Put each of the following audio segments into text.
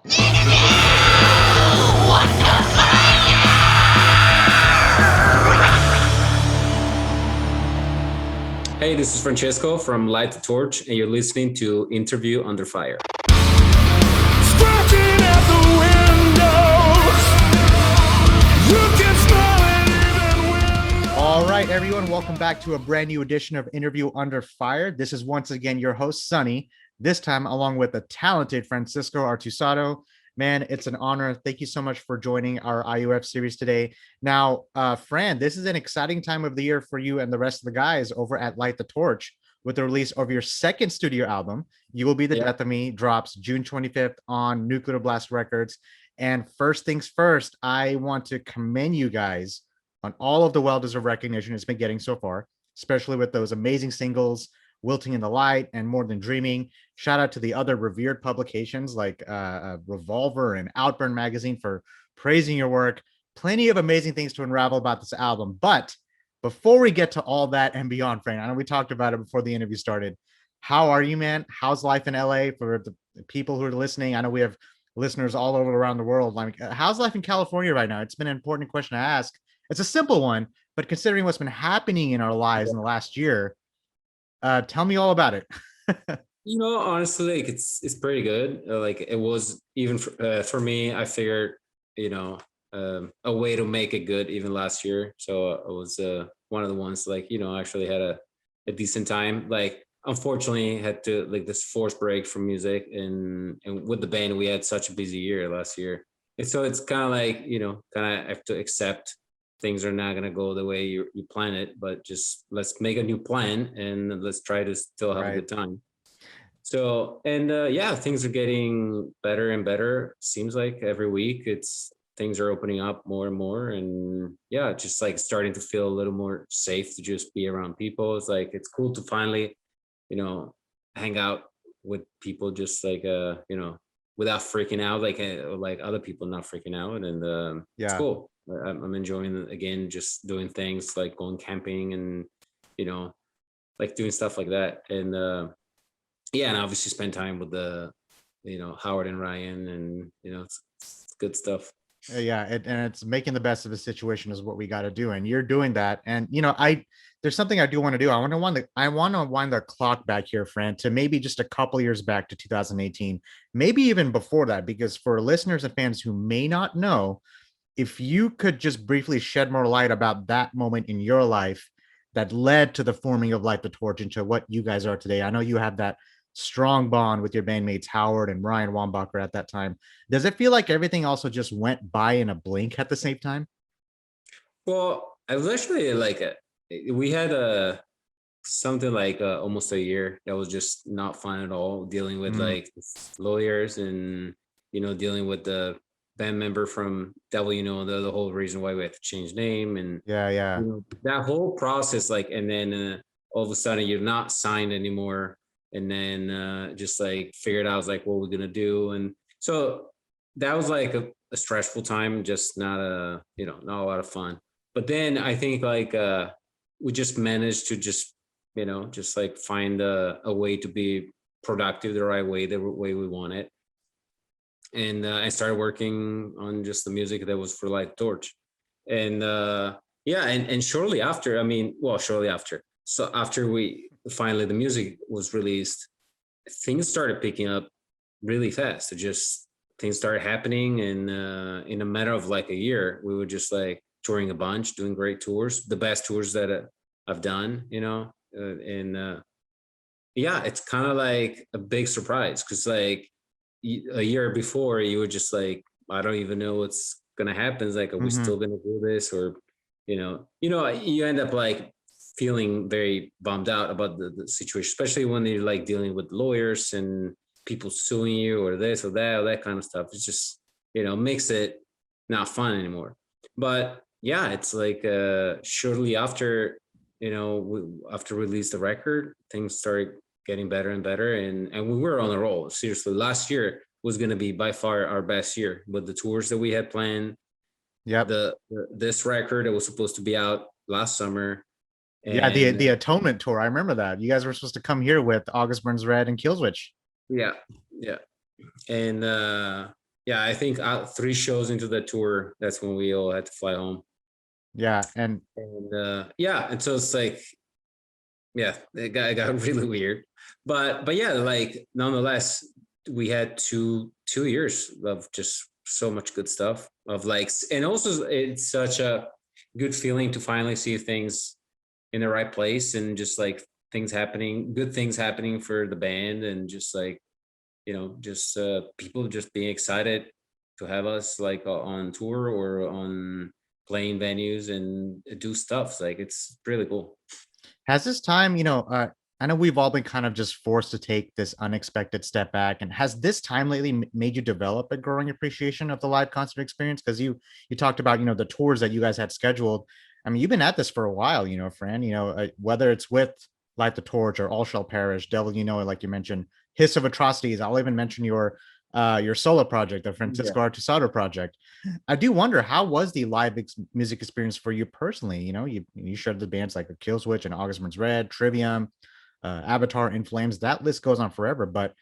Hey, this is Francesco from Light the Torch, and you're listening to Interview Under Fire. All right, everyone, welcome back to a brand new edition of Interview Under Fire. This is once again your host, Sonny, this time along with the talented Francesco Artusato. Man, it's an honor. Thank you so much for joining our IUF series today. Now, Fran, this is an exciting time of the year for you and the rest of the guys over at Light the Torch with the release of your second studio album, You Will Be the Death of Me, drops June 25th on Nuclear Blast Records. And first things first, I want to commend you guys on all of the well-deserved recognition it's been getting so far, especially with those amazing singles, Wilting in the Light and More Than Dreaming. Shout out to the other revered publications like Revolver and Outburn Magazine for praising your work. Plenty of amazing things to unravel about this album. But before we get to all that and beyond, Frank, I know we talked about it before the interview started. How are you, man? How's life in LA for the people who are listening? I know we have listeners all over around the world. Like, how's life in California right now? It's been an important question to ask. It's a simple one, but considering what's been happening in our lives in the last year, tell me all about it. Honestly, like it's pretty good. Like it was even for me. I figured, a way to make it good even last year. So I was one of the ones like actually had a decent time. Like unfortunately had to like this forced break from music, and with the band we had such a busy year last year, and so it's kind of like kind of have to accept things are not going to go the way you plan it, but just let's make a new plan and let's try to still have a good time. So, and things are getting better and better. Seems like every week things are opening up more and more. And yeah, just like starting to feel a little more safe to just be around people. It's like, it's cool to finally, hang out with people just like, without freaking out, like other people not freaking out. And it's cool. I'm enjoying again just doing things like going camping and like doing stuff like that, and and obviously spend time with the Howard and Ryan, and it's good stuff. And it's making the best of the situation is what we got to do, and you're doing that. And there's something I do want to do. I want to wind the clock back here, Fran, to maybe just a couple years back to 2018, maybe even before that, because for listeners and fans who may not know, if you could just briefly shed more light about that moment in your life that led to the forming of Light the Torch into what you guys are today. I know you have that strong bond with your bandmates, Howard and Ryan Wombacher at that time. Does it feel like everything also just went by in a blink at the same time? Well, I was actually like, we had something like almost a year that was just not fun at all, dealing with like lawyers and, dealing with the band member from Devil, the whole reason why we had to change name, and that whole process, like, and then all of a sudden you're not signed anymore, and then just like figured out, I was like, what we're gonna do, and so that was like a stressful time, just not not a lot of fun. But then I think like we just managed to just just like find a way to be productive the right way, the way we want it. And I started working on just the music that was for Light Torch. And and shortly after, so after we finally the music was released, things started picking up really fast. Things started happening, and in a matter of like a year, we were just like touring a bunch, doing great tours, the best tours that I've done, it's kind of like a big surprise, because like a year before you were just like, I don't even know what's gonna happen. It's like, are we still gonna do this? Or you end up like feeling very bummed out about the situation, especially when you're like dealing with lawyers and people suing you or this or that kind of stuff. It's just makes it not fun anymore. But yeah, it's like shortly after after release the record, things started getting better and better, and we were on a roll. Seriously, last year was going to be by far our best year with the tours that we had planned. This record that was supposed to be out last summer. And the Atonement tour. I remember that. You guys were supposed to come here with August Burns Red and Killswitch. Yeah. And yeah, I think 3 shows into the tour, that's when we all had to fly home. Yeah, and And yeah, and so it's like, yeah, it got really weird. But yeah, like nonetheless, we had two years of just so much good stuff of like, and also it's such a good feeling to finally see things in the right place, and just like things happening, good things happening for the band, and just like, just people just being excited to have us like on tour or on playing venues and do stuff. Like it's really cool. has this time, I know we've all been kind of just forced to take this unexpected step back. And has this time lately made you develop a growing appreciation of the live concert experience? Because you talked about, the tours that you guys had scheduled. I mean, you've been at this for a while, Fran. Whether it's with Light the Torch or All Shall Perish, Devil, like you mentioned, Hiss of Atrocities. I'll even mention your solo project, the Yeah. Francesco Artusato project. I do wonder, how was the live music experience for you personally? You shared the bands like Killswitch and August Burns Red, Trivium, Avatar, In Flames. That list goes on forever. But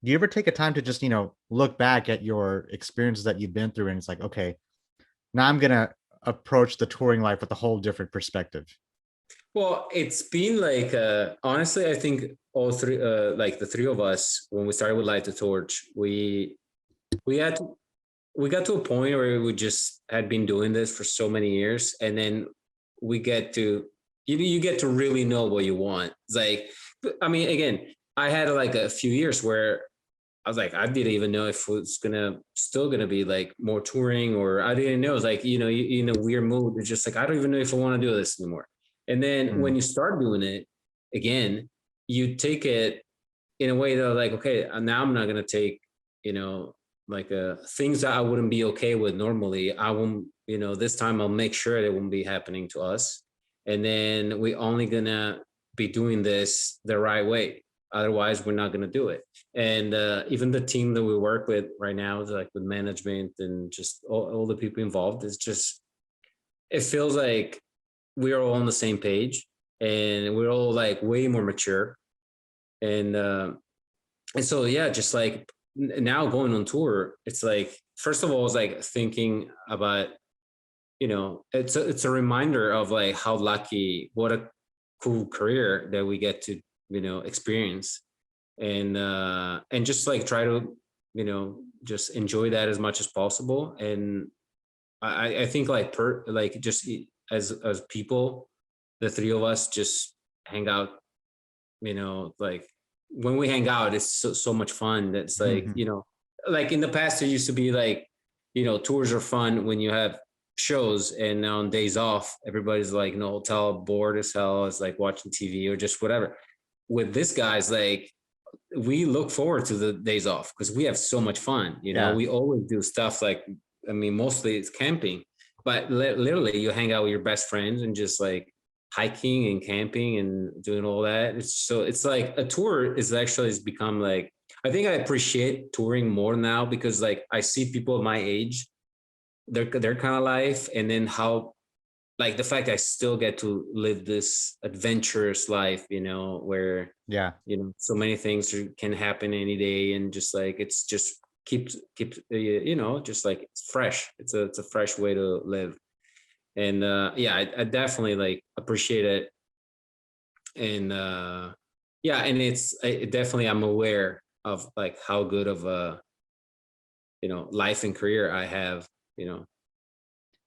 do you ever take a time to just look back at your experiences that you've been through, and it's like, okay, now I'm gonna approach the touring life with a whole different perspective? Well, it's been like honestly, I think all three, like the three of us, when we started with Light the Torch, we had to, we got to a point where we just had been doing this for so many years, and then we get to you get to really know what you want. It's like, I mean, again, I had like a few years where I was like, I didn't even know if it's still gonna be like more touring, or I didn't know. It's like, you in a weird mood. It's just like, I don't even know if I want to do this anymore. And then when Mm. you start doing it again, you take it in a way that like, okay, now I'm not gonna take, you know, like things that I wouldn't be okay with normally. I won't, this time I'll make sure it won't be happening to us. And then we only gonna be doing this the right way. Otherwise, we're not gonna do it. And even the team that we work with right now, like with management and just all the people involved, is just, it feels like we're all on the same page, and we're all like way more mature. And so yeah, just like now going on tour, it's like, first of all, it's like thinking about, it's a reminder of like how lucky, what a cool career that we get to, experience. And just like try to, just enjoy that as much as possible. And I think like like just as people, the three of us just hang out, like when we hang out, it's so much fun. That's like, like in the past, there used to be like, tours are fun when you have shows, and on days off, everybody's like in the hotel, bored as hell, is like watching TV or just whatever. With this guy's like, we look forward to the days off because we have so much fun. Yeah. We always do stuff like, I mean, mostly it's camping, but literally you hang out with your best friends and just like hiking and camping and doing all that. It's like a tour is actually has become like, I think I appreciate touring more now because like I see people my age, their kind of life, and then how, like the fact I still get to live this adventurous life, where Yeah. so many things can happen any day, and just like it's just keeps just like it's fresh. It's a fresh way to live. And yeah, I definitely like appreciate it. And yeah, and definitely, I'm aware of like how good of a life and career I have. you know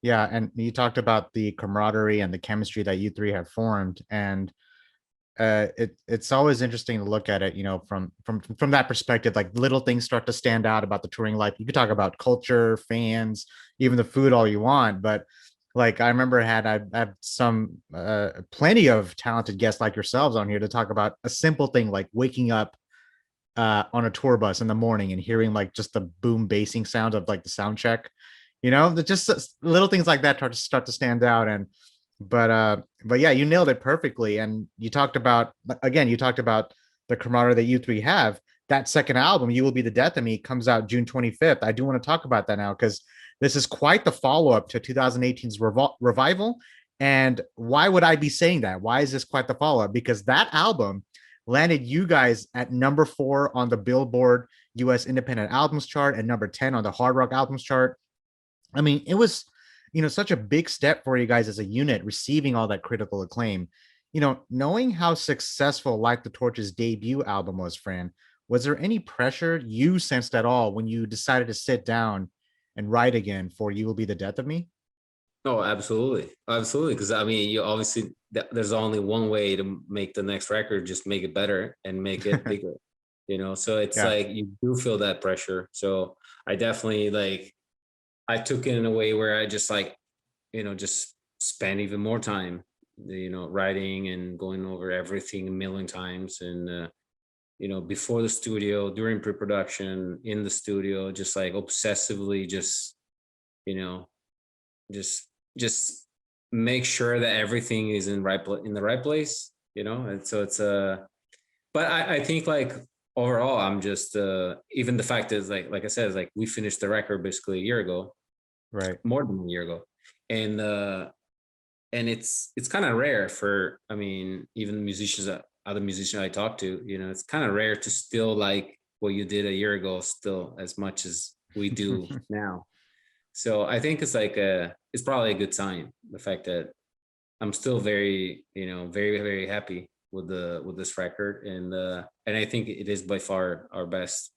Yeah. And you talked about the camaraderie and the chemistry that you three have formed. And it's always interesting to look at it, from that perspective. Like little things start to stand out about the touring life. You could talk about culture, fans, even the food, all you want, but like I remember I had some plenty of talented guests like yourselves on here to talk about a simple thing like waking up on a tour bus in the morning and hearing like just the boom basing sounds of like the sound check. Just little things like that start to stand out. And but yeah, you nailed it perfectly. And you talked about the camaraderie that you three have. That second album, You Will Be the Death of Me, comes out June 25th. I do want to talk about that now because this is quite the follow-up to 2018's revival. And why would I be saying that? Why is this quite the follow-up? Because that album landed you guys at number 4 on the Billboard US Independent Albums chart and number 10 on the Hard Rock Albums chart. I mean, it was, such a big step for you guys as a unit receiving all that critical acclaim. Knowing how successful Light the Torch's debut album was, Fran, was there any pressure you sensed at all when you decided to sit down and write again for You Will Be the Death of Me? Oh, absolutely, absolutely. Because I mean, you obviously there's only one way to make the next record, just make it better and make it bigger. So it's Yeah. like you do feel that pressure. So I definitely I took it in a way where I just just spend even more time, writing and going over everything a million times. And, before the studio, during pre-production, in the studio, just like obsessively, you know, just, just make sure that everything is in the right place, And so but I think overall, I'm just, even the fact is like I said, is like we finished the record basically a year ago, Right. more than a year ago. And it's kind of rare for, I mean, even musicians, other musicians I talk to, it's kind of rare to still like what you did a year ago still as much as we do now. So I think it's probably a good sign, the fact that I'm still very, very, very happy with this record. And I think it is by far our best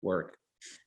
work.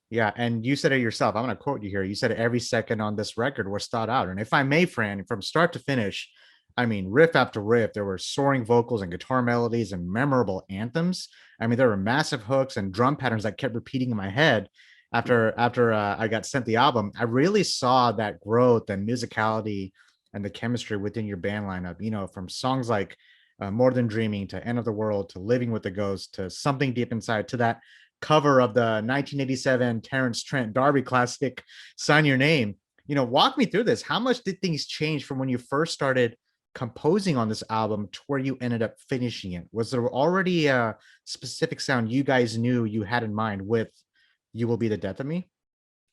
Yeah, and you said it yourself. I'm going to quote you here. You said every second on this record was thought out. And if I may, Fran, from start to finish, I mean, riff after riff, there were soaring vocals and guitar melodies and memorable anthems. I mean, there were massive hooks and drum patterns that kept repeating in my head after I got sent the album. I really saw that growth and musicality and the chemistry within your band lineup, from songs like More Than Dreaming to End of the World to Living with the Ghost to Something Deep Inside to that cover of the 1987 Terrence Trent D'Arby classic, Sign Your Name. Walk me through this. How much did things change from when you first started composing on this album to where you ended up finishing it? Was there already a specific sound you guys knew you had in mind with You Will Be the Death of Me?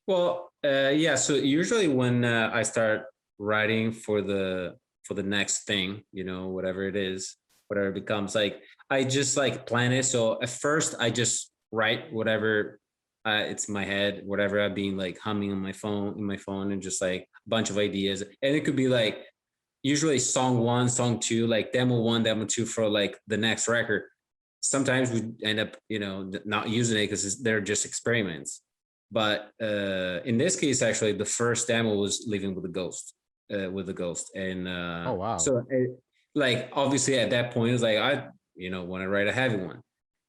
Well, yeah. So usually when I start writing for the next thing, whatever it is, whatever it becomes, like I just plan it. So at first I just write whatever it's in my head, whatever I've been humming on my phone, and just a bunch of ideas. And it could be usually song 1, song 2, like demo 1, demo 2 for the next record. Sometimes we end up, not using it because they're just experiments. But in this case, actually, the first demo was Living with the Ghost, and Oh, wow. so obviously at that point, it's I want to write a heavy one,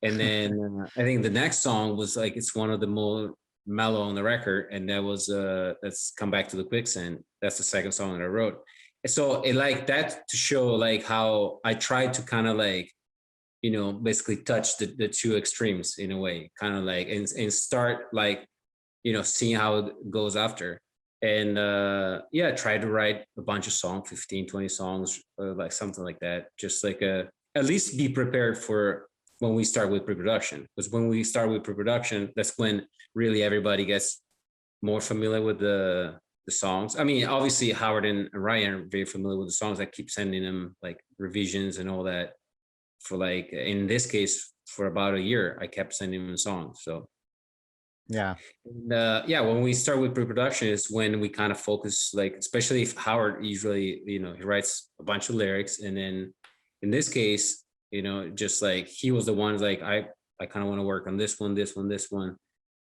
and then I think the next song was it's one of the more mellow on the record, and that was that's Come Back to the Quicksand. That's the second song that I wrote. So it that to show how I tried to kind of basically touch the two extremes in a way, kind of and start seeing how it goes after. And yeah, try to write a bunch of songs, 15, 20 songs, something like that, just at least be prepared for when we start with pre-production, because when we start with pre-production, that's when really everybody gets more familiar with the songs. I mean, obviously Howard and Ryan are very familiar with the songs. I keep sending them revisions and all that for in this case, for about a year, I kept sending them songs. So Yeah. and, yeah, when we start with pre-production is when we kind of focus, especially if Howard usually, he writes a bunch of lyrics, and then in this case, just he was the ones I kind of want to work on this one, this one, this one,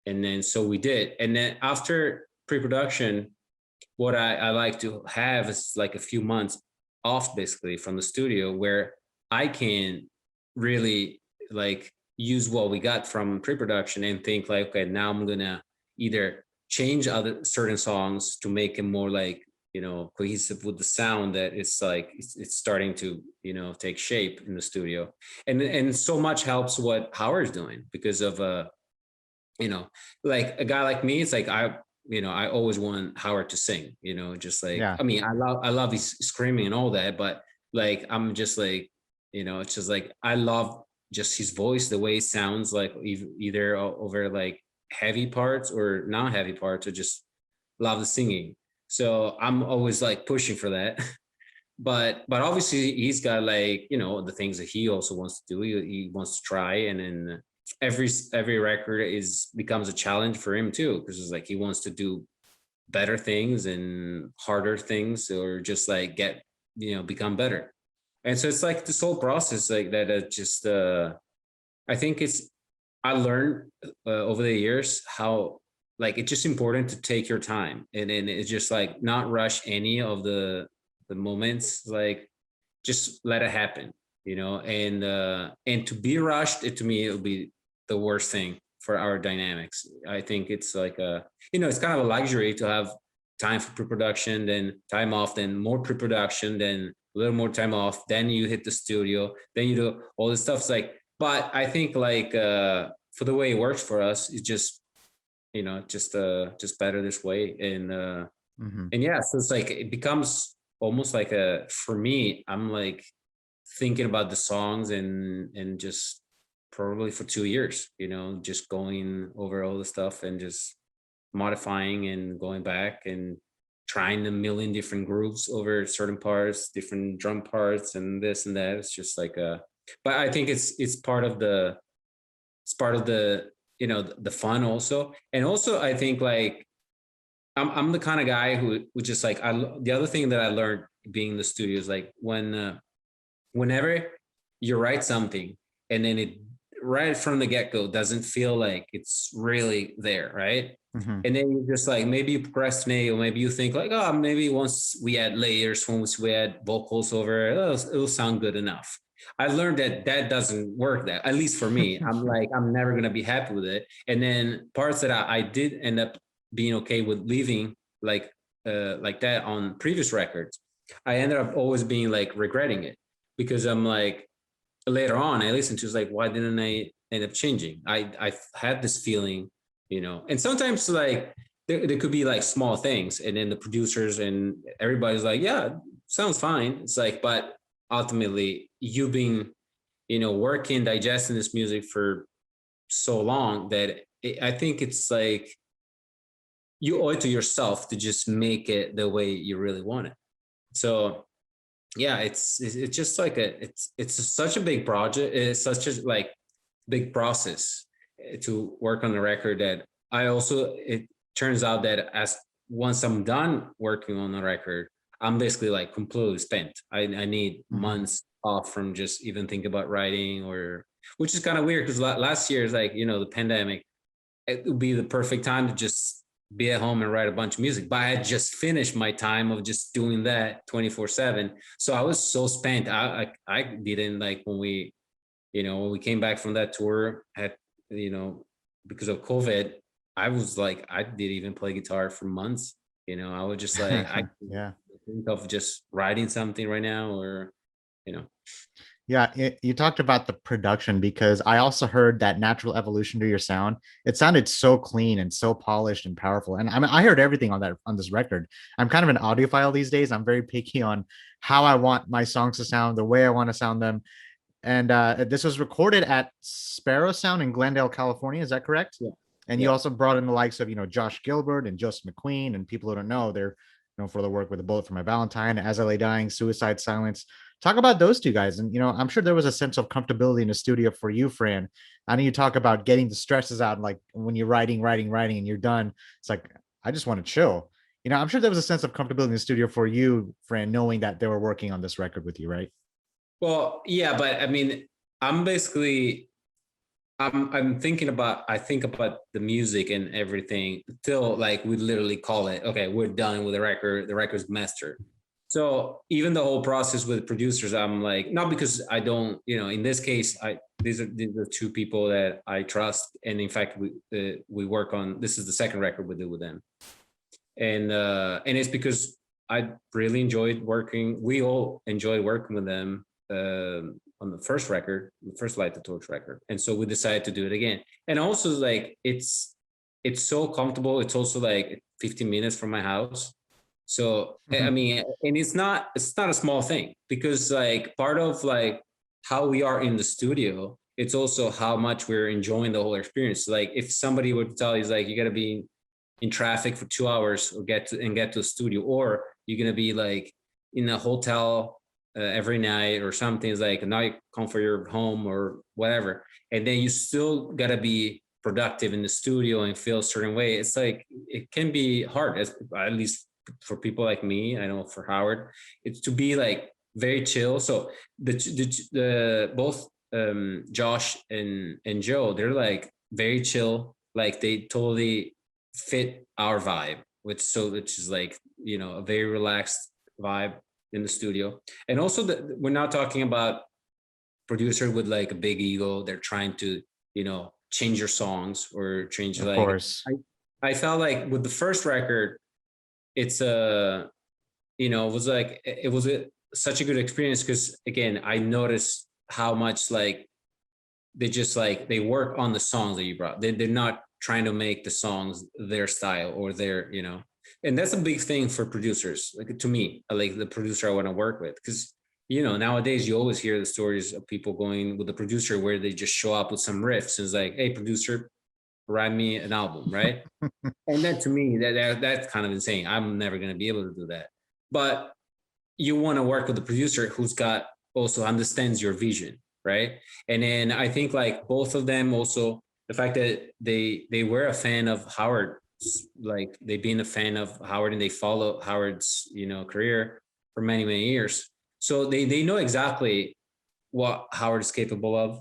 and then so we did. And then after pre-production, what I like to have is a few months off basically from the studio where I can really use what we got from pre-production and think okay, now I'm gonna either change other certain songs to make it more cohesive with the sound that it's starting to take shape in the studio. And so much helps what Howard's doing because of a guy like me. It's I always want Howard to sing, just Yeah. I mean, I love his screaming and all that, but I'm just it's just I love just his voice, the way it sounds either over heavy parts or non-heavy parts, or just love the singing. So I'm always pushing for that. but obviously he's got like, you know, the things that he also wants to do. He wants to try, and then every record becomes a challenge for him too, because it's like he wants to do better things and harder things, or just like get, you know, become better. And so it's like this whole process like that. Just I think I learned over the years how like it's just important to take your time, and it's just like not rush any of the moments, like just let it happen, you know. And to be rushed, it to me, it'll be the worst thing for our dynamics. I think it's like a, you know, it's kind of a luxury to have time for pre-production, then time off, then more pre-production, then a little more time off, then you hit the studio, then you do all this stuff. It's like, but I think like for the way it works for us, it's just, you know, just better this way. And yeah, so it's like it becomes almost like a, for me, I'm like thinking about the songs and just probably for 2 years, you know, just going over all the stuff and just modifying and going back and trying a million different grooves over certain parts, different drum parts and this and that. It's just like but I think it's part of the, you know, the fun also. And also I think like I'm the kind of guy who just like, the other thing that I learned being in the studio is like whenever you write something and then it right from the get-go doesn't feel like it's really there, right? Mm-hmm. And then you just like, maybe you procrastinate, or maybe you think like, oh, maybe once we add layers, once we add vocals over, it'll sound good enough. I learned that doesn't work, that at least for me. I'm like, I'm never going to be happy with it. And then parts that I did end up being okay with leaving like that on previous records, I ended up always being like regretting it, because I'm like, later on I listened to, it's like, why didn't I end up changing? I had this feeling, you know. And sometimes like there could be like small things, and then the producers and everybody's like, yeah, sounds fine. It's like, but ultimately you've been, you know, working, digesting this music for so long that I think it's like you owe it to yourself to just make it the way you really want it. So yeah, it's just like it's such a big project. It's such a like big process to work on the record, that I also, it turns out that as once I'm done working on the record, I'm basically like completely spent. I need months off from just even thinking about writing, or which is kind of weird because last year is like, you know, the pandemic, it would be the perfect time to just be at home and write a bunch of music. But I had just finished my time of just doing that 24/7. So I was so spent. I didn't like when we, you know, when we came back from that tour at, you know, because of COVID, I was like, I didn't even play guitar for months. You know, I was just like, I Yeah. think of just writing something right now, or, you know. Yeah, you talked about the production, because I also heard that natural evolution to your sound. It sounded so clean and so polished and powerful. And I mean, I heard everything on this record. I'm kind of an audiophile these days. I'm very picky on how I want my songs to sound, the way I want to sound them. And this was recorded at Sparrow Sound in Glendale, California. Is that correct? Yeah. And you also brought in the likes of, you know, Josh Gilbert and Joseph McQueen, and people who don't know, they're known for the work with A Bullet for My Valentine, As I Lay Dying, Suicide Silence. Talk about those two guys. And, you know, I'm sure there was a sense of comfortability in the studio for you, Fran. I know you talk about getting the stresses out, like when you're writing, and you're done. It's like, I just want to chill. You know, I'm sure there was a sense of comfortability in the studio for you, Fran, knowing that they were working on this record with you, right? Well, yeah, but I mean, I'm basically, I'm thinking about, I think about the music and everything till like we literally call it, okay, we're done with the record's mastered. So even the whole process with producers, I'm like, not because I don't, you know, in this case, these are the two people that I trust. And in fact, we work on, this is the second record we do with them. And it's because I really enjoyed working. We all enjoyed working with them on the first record, the first Light the Torch record, and so we decided to do it again. And also, like, it's so comfortable. It's also like 15 minutes from my house. So I mean, and it's not a small thing, because like part of like how we are in the studio, it's also how much we're enjoying the whole experience. Like if somebody would tell you, like, you got to be in traffic for 2 hours or get to a studio, or you're gonna be like in a hotel every night or something. It's like now you come for your home or whatever, and then you still gotta be productive in the studio and feel a certain way. It's like it can be hard, at least for people like me. I know for Howard, it's to be like very chill. So the both Josh and Joe, they're like very chill. Like they totally fit our vibe, which is like, you know, a very relaxed vibe in the studio. And also we're not talking about producer with like a big ego. They're trying to, you know, change your songs or change Of like course. I felt like with the first record, it's a, you know, it was such a good experience because again, I noticed how much like they work on the songs that you brought. They're not trying to make the songs their style or their, you know, and that's a big thing for producers. Like to me, like the producer I want to work with, because you know nowadays you always hear the stories of people going with the producer where they just show up with some riffs and it's like, hey producer, write me an album, right? And that to me that's kind of insane. I'm never going to be able to do that. But you want to work with a producer who's got also understands your vision, right? And then I think like both of them also, the fact that they were a fan of Howard, like they've been a fan of Howard and they follow Howard's, you know, career for many years, so they know exactly what Howard is capable of.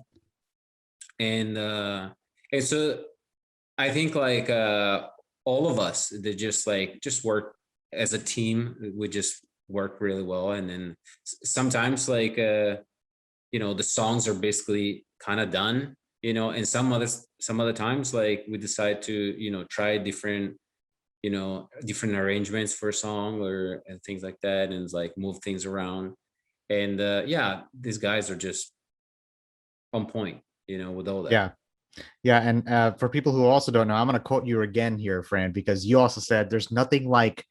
And so I think like all of us that just work as a team. We just work really well, and then sometimes like you know the songs are basically kind of done, you know, and some other times like we decide to, you know, try different, you know, different arrangements for a song or and things like that, and it's like move things around. And yeah, these guys are just on point, you know, with all that. Yeah. Yeah. And for people who also don't know, I'm going to quote you again here, Fran, because you also said there's nothing like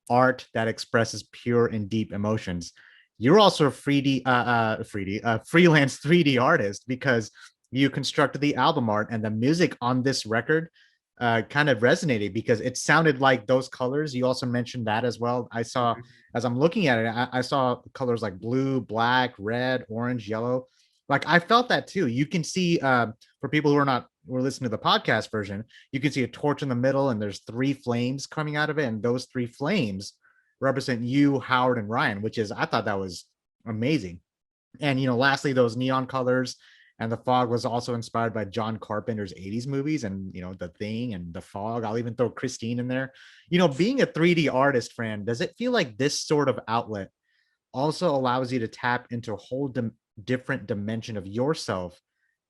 art that expresses pure and deep emotions. You're also a freelance 3D artist because you constructed the album art and the music on this record kind of resonated because it sounded like those colors. You also mentioned that as well. I saw, as I'm looking at it, I saw colors like blue, black, red, orange, yellow. Like I felt that too. You can see for people who are not who are listening to the podcast version, you can see a torch in the middle and there's three flames coming out of it, and those three flames represent you, Howard, and Ryan, which is I thought that was amazing. And you know, lastly, those neon colors and the fog was also inspired by John Carpenter's 80s movies and you know, The Thing and The Fog. I'll even throw Christine in there. You know, being a 3D artist, Fran, does it feel like this sort of outlet also allows you to tap into a whole different dimension of yourself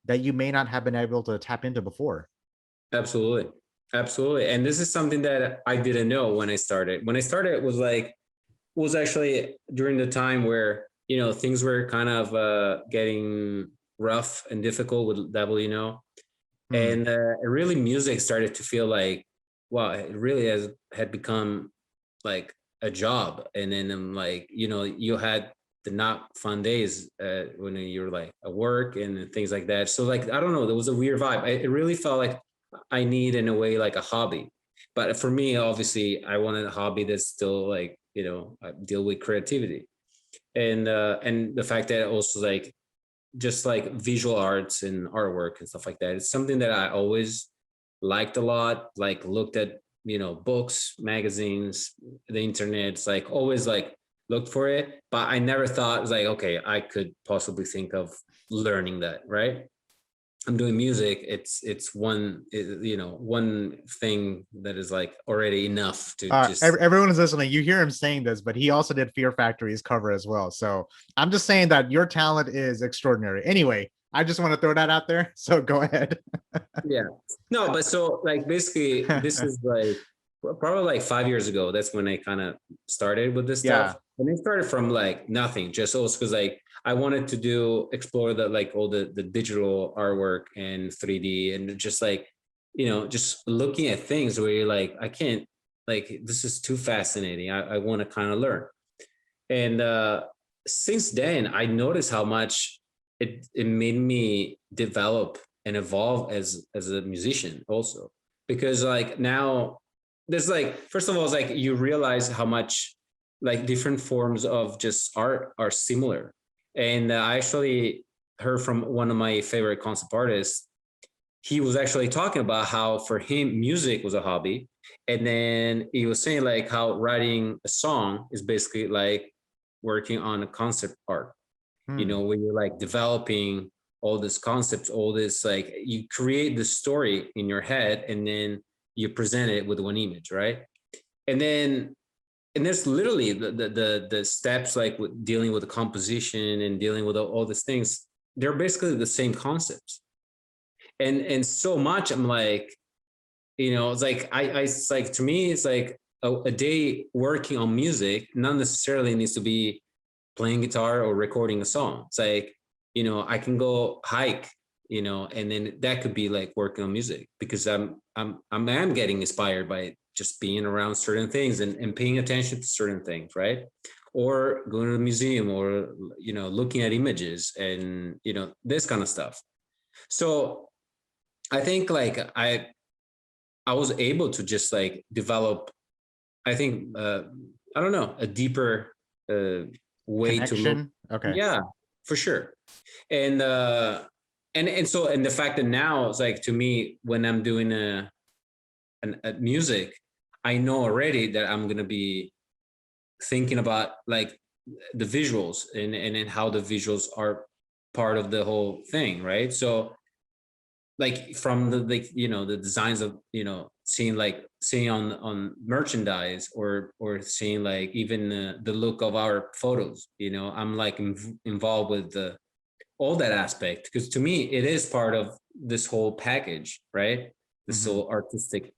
that you may not have been able to tap into before? Absolutely. Absolutely. And this is something that I didn't know when I started. When I started, it was like, it was actually during the time where, you know, things were kind of getting rough and difficult with Devil, you know, Hmm. and really music started to feel like, wow, it really had become like a job. And then like, you know, you had the not fun days when you're like at work and things like that. So like, I don't know, there was a weird vibe. It really felt like I need in a way like a hobby. But for me, obviously, I wanted a hobby that's still like, you know, I deal with creativity. And the fact that also like just like visual arts and artwork and stuff like that. It's something that I always liked a lot, like looked at, you know, books, magazines, the internet. It's like always like looked for it, but I never thought it was like, okay, I could possibly think of learning that, right? I'm doing music. It's one, you know, one thing that is like already enough to just. Everyone is listening. You hear him saying this, but he also did Fear Factory's cover as well. So I'm just saying that your talent is extraordinary. Anyway, I just want to throw that out there. So go ahead. Yeah. No, but so like basically this is like probably like 5 years ago. That's when I kind of started with this Yeah. stuff. And it started from like nothing, just also because like I wanted to explore the like all the digital artwork and 3D and just like, you know, just looking at things where you're like, I can't, like this is too fascinating. I want to kind of learn. And since then I noticed how much it made me develop and evolve as a musician also, because like now there's like, first of all, it's like you realize how much like different forms of just art are similar. And I actually heard from one of my favorite concept artists. He was actually talking about how for him music was a hobby, and then he was saying like how writing a song is basically like working on a concept art, you Hmm. know, where you're like developing all this concepts, all this, like you create the story in your head and then you present it with one image, right? And then and there's literally the steps like with dealing with the composition and dealing with all these things. They're basically the same concepts. And so much I'm like, you know, it's like I it's like to me it's like a day working on music not necessarily needs to be playing guitar or recording a song. It's like, you know, I can go hike, you know, and then that could be like working on music because I'm getting inspired by just being around certain things and paying attention to certain things, right? Or going to the museum or, you know, looking at images and, you know, this kind of stuff. So I think like I was able to just like develop, I think, I don't know, a deeper uh, way to look. Connection. Okay. Yeah, for sure. And so and the fact that now it's like to me when I'm doing a music, I know already that I'm gonna be thinking about like the visuals and how the visuals are part of the whole thing, right? So like from the like, you know, the designs of, you know, seeing on merchandise or seeing like even the look of our photos, you know, I'm like involved with the all that aspect because to me it is part of this whole package, right? This Mhm. whole artistic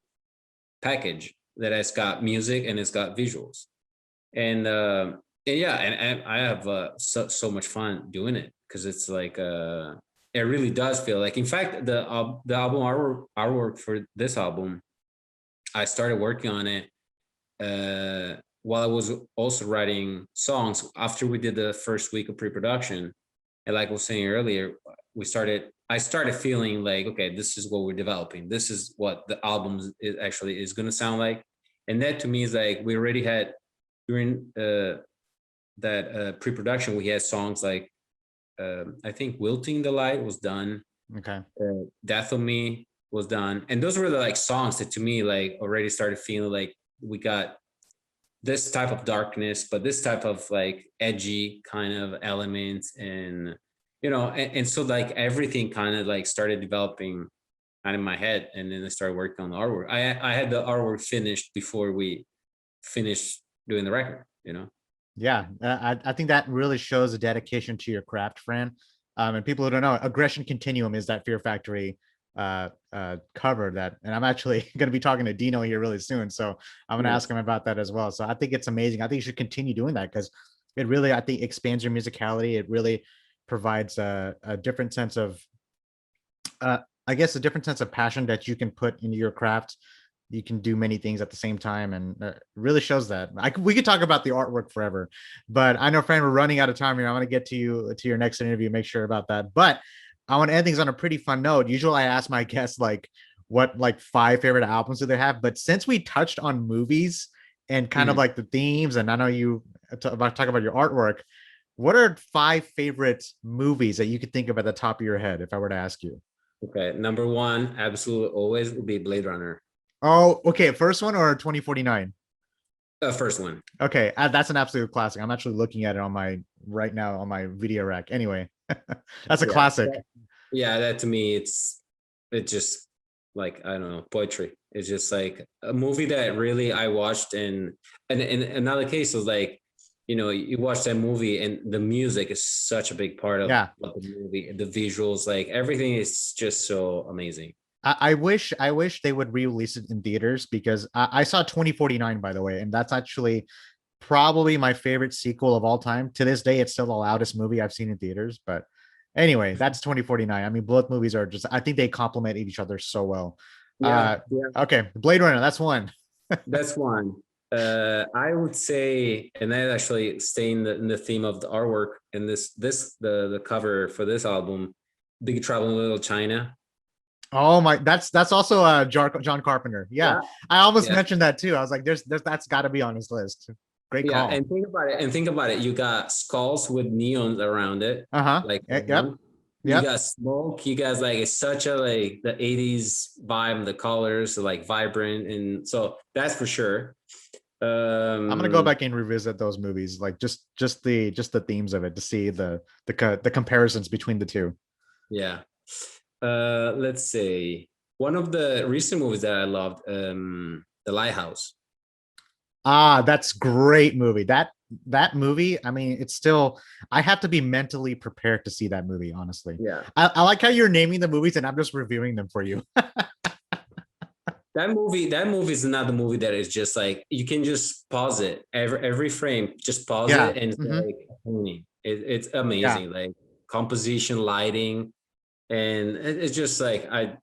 package that has got music and it's got visuals. And yeah, and I have so much fun doing it because it's like it really does feel like, in fact, the album artwork for this album, I started working on it while I was also writing songs after we did the first week of pre-production. And like I was saying earlier, I started feeling like, okay, this is what we're developing. This is what the album is actually is going to sound like. And that to me is like, we already had during that pre-production, we had songs like, I think Wilting the Light was done. Okay. Death of Me was done. And those were the like songs that to me, like already started feeling like we got this type of darkness, but this type of like edgy kind of elements, and you know, and so like everything kind of like started developing out in my head, and then I started working on the artwork. I had the artwork finished before we finished doing the record, you know. Yeah, I think that really shows a dedication to your craft, Fran. And people who don't know, Aggression Continuum is that Fear Factory cover that, and I'm actually going to be talking to Dino here really soon, so I'm going to ask Nice. him about that as well. So I think it's amazing. I think you should continue doing that because it really, I think, expands your musicality. It really provides a different sense of, I guess, a different sense of passion that you can put into your craft. You can do many things at the same time, and really shows that. We could talk about the artwork forever, but I know, Fran, we're running out of time here. I want to get to you to your next interview, make sure about that. But I want to end things on a pretty fun note. Usually, I ask my guests like what like 5 favorite albums do they have, but since we touched on movies and kind of Mhm. like the themes, and I know you talk about your artwork, what are 5 favorite movies that you could think of at the top of your head if I were to ask you? Okay, number one, absolutely always would be Blade Runner. Oh, okay. First one or 2049? First one. Okay, that's an absolute classic. I'm actually looking at it on my right now on my video rack. Anyway, that's a Yeah, classic. yeah. That to me, it just like I don't know, poetry. It's just like a movie that really I watched, and in another case was like, you know, you watch that movie and the music is such a big part Yeah, of the movie. The visuals, like everything is just so amazing. I wish they would re-release it in theaters because I saw 2049, by the way, and that's actually probably my favorite sequel of all time. To this day, it's still the loudest movie I've seen in theaters. But anyway, that's 2049. I mean, both movies are just, I think they complement each other so well. Yeah, yeah. Okay, Blade Runner, that's one. That's one. I would say, and that actually staying in the theme of the artwork and the cover for this album, Big Trouble in Little China. Oh my, that's also John Carpenter. Yeah, Yeah, I almost yeah, mentioned that too. I was like, there's that's got to be on his list. Great Yeah, call. and think about it. You got skulls with neons around it, Uh-huh. like Yep. you Yep. got smoke. You guys like it's such a like the '80s vibe. The colors are like vibrant, and so that's for sure. I'm gonna go Um, back and revisit those movies, like just the themes of it to see the comparisons between the two. yeah. Let's say one of the recent movies that I loved, The Lighthouse. Ah, that's great movie. That movie, I mean, it's still I have to be mentally prepared to see that movie, honestly. Yeah, I like how you're naming the movies and I'm just reviewing them for you. that movie is another movie that is just like you can just pause it every frame, just pause Yeah. it, and it's Hmm. like it's Yeah. amazing, like composition, lighting, and it's just like I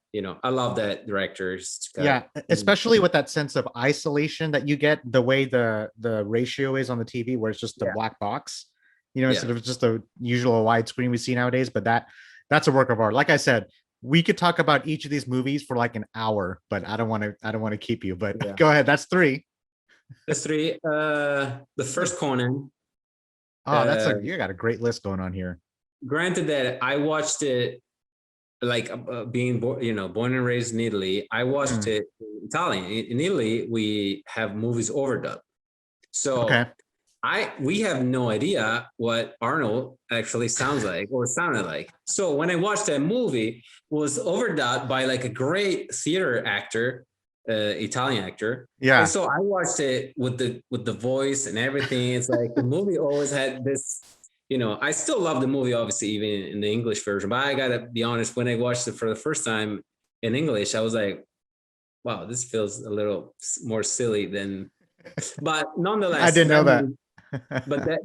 love that director. It's got Yeah, especially with that sense of isolation that you get the way the ratio is on the TV, where it's just the yeah, black box, yeah, instead of just the usual widescreen we see nowadays. But that's a work of art. Like I said, we could talk about each of these movies for like an hour, but I don't want to keep you. But yeah. go ahead. That's three. That's three. The first Conan. Oh, Uh, you got a great list going on here. Granted that I watched it like being born and raised in Italy. I watched Hmm. it in Italian. In Italy, we have movies overdubbed. So Okay. we have no idea what Arnold actually sounds like or sounded like. So when I watched that movie, it was overdubbed by like a great theater actor, Italian actor. And Yeah. so I watched it with the voice and everything. It's like the movie always had this, I still love the movie, obviously, even in the English version. But I gotta be honest, when I watched it for the first time in English, I was like, wow, this feels a little more silly than, but I nonetheless, didn't know that.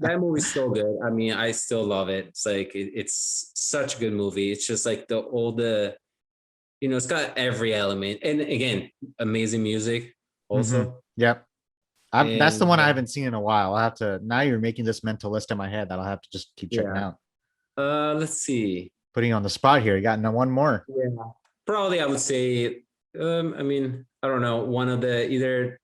that movie's so good. I mean, I still love it. It's like it's such a good movie. It's just like it's got every element, and again, amazing music Hmm. also. Yep. That's the And one I haven't seen in a while. I have to now. You're making this mental list in my head that I'll have to just keep checking yeah, out. let's see. Putting you on the spot here. You got no one more. Yeah, probably I would say. I mean, I don't know. One of the either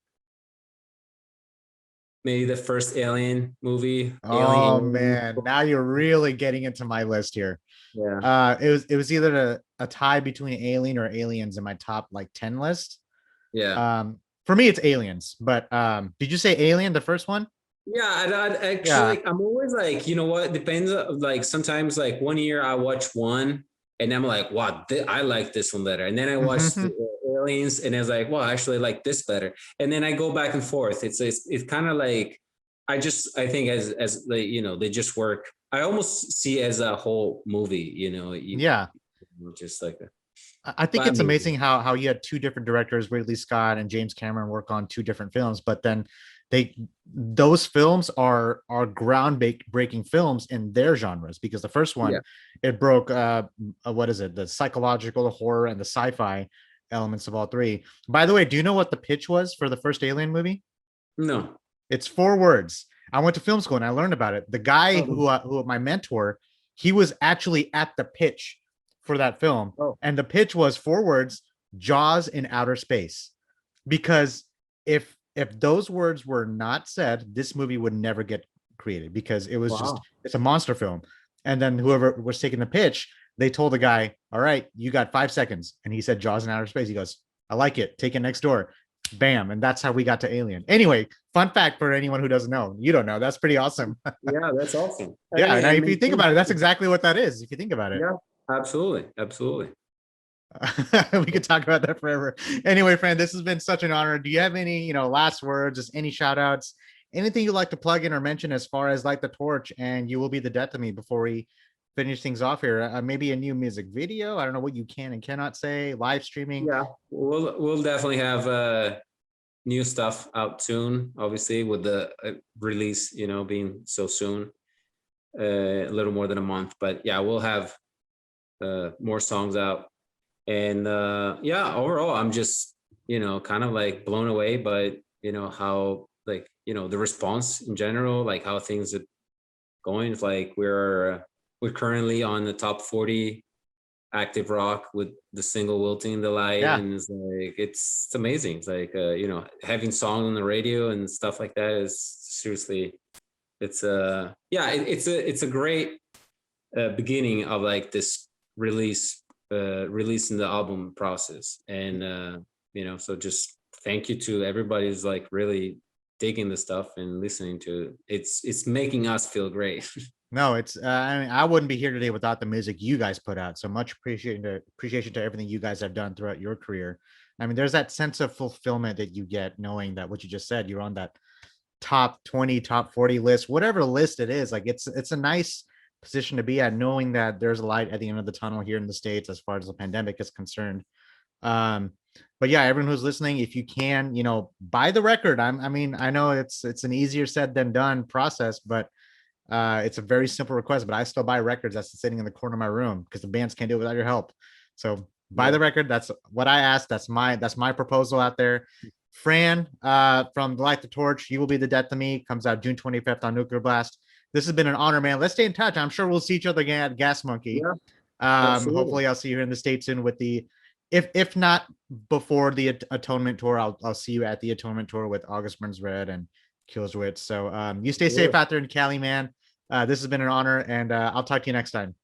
maybe the first Alien movie, Oh Alien. man, now you're really getting into my list here. Yeah, It was either a tie between Alien or Aliens in my top like 10 list. yeah. For me it's Aliens, but did you say Alien the first one? Yeah, I'd Yeah. actually, I'm always like, you know what? Depends. Like sometimes, like one year I watch one, and I'm like, wow, I like this one better. And then I watched Hmm. Aliens, and I was like, well, I actually like this better. And then I go back and forth. It's kind of like I think as like they just work. I almost see it as a whole movie. Yeah. Just like that. I think But I it's mean, amazing how you had two different directors, Ridley Scott and James Cameron, work on two different films, but then they those films are groundbreaking films in their genres because the first yeah, one it broke what is it, the psychological, the horror, and the sci-fi elements of all three. By the way, do you know what the pitch was for the first Alien movie? no, It's four words. I went to film school and I learned about it. The guy oh, who my mentor, he was actually at the pitch for that film, oh, and the pitch was four words: Jaws in outer space. Because if those words were not said, this movie would never get created because wow, it's a monster film. And then whoever was taking the pitch, they told the guy, "All right, you got 5 seconds," and he said Jaws in outer space. He goes, "I like it. Take it next door." Bam, and that's how we got to Alien. Anyway, fun fact for anyone who doesn't know, you don't know, that's pretty awesome. yeah, that's awesome. I Yeah, mean, now it if you makes think sense. about it, that's exactly what that is. If you think about it, Yeah, absolutely, absolutely. we could talk about that forever. Anyway, Fran, this has been such an honor. Do you have any, last words, just any shout outs, anything you'd like to plug in or mention as far as Light the Torch and You Will Be the Death of Me before we finish things off here? Maybe a new music video. I don't know what you can and cannot say, live streaming. Yeah, we'll definitely have new stuff out soon. Obviously, with the release, being so soon, a little more than a month. But yeah, we'll have more songs out, and yeah, overall, I'm just kind of like blown away by how like the response in general, like how things are going. It's like we're currently on the top 40 active rock with the single wilting the light, Yeah. and it's amazing. It's like having songs on the radio and stuff like that is seriously, it's it's a great beginning of like this releasing the album process. And so just thank you to everybody who's like really digging the stuff and listening to it. It's making us feel great. No, it's I mean, I wouldn't be here today without the music you guys put out. So much appreciation to everything you guys have done throughout your career. I mean, there's that sense of fulfillment that you get knowing that what you just said, you're on that top 20, top 40 list, whatever list it is. Like it's a nice position to be at, knowing that there's a light at the end of the tunnel here in the States as far as the pandemic is concerned. But yeah, everyone who's listening, if you can, buy the record. I mean, I know it's an easier said than done process, but it's a very simple request, but I still buy records that's sitting in the corner of my room because the bands can't do it without your help. So buy the record. That's what I asked. That's my proposal out there. Fran, from The Light the Torch, You Will Be the Death to Me, comes out June 25th on Nuclear Blast. This has been an honor, man. Let's stay in touch. I'm sure we'll see each other again at Gas Monkey. Yeah, hopefully I'll see you here in the States soon with the, if not before the Atonement Tour, I'll see you at the Atonement Tour with August Burns Red and Killswitch. So you stay safe out there in Cali, man. This has been an honor, and I'll talk to you next time.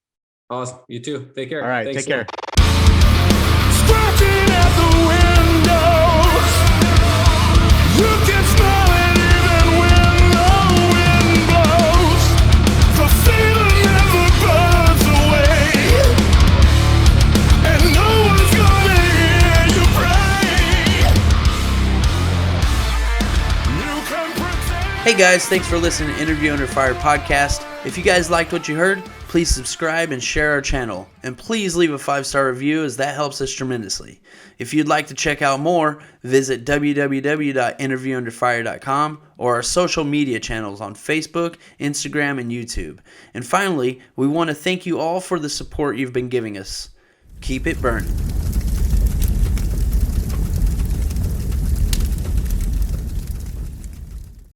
Awesome. You too. Take care. All right. Thanks, take care. Scratching at the windows, you can smell it even when the wind blows. The feeling never burns away, and no one's gonna hear you pray. You can pretend. Hey guys, thanks for listening to Interview Under Fire podcast. If you guys liked what you heard, please subscribe and share our channel. And please leave a 5-star review, as that helps us tremendously. If you'd like to check out more, visit www.interviewunderfire.com or our social media channels on Facebook, Instagram, and YouTube. And finally, we want to thank you all for the support you've been giving us. Keep it burning.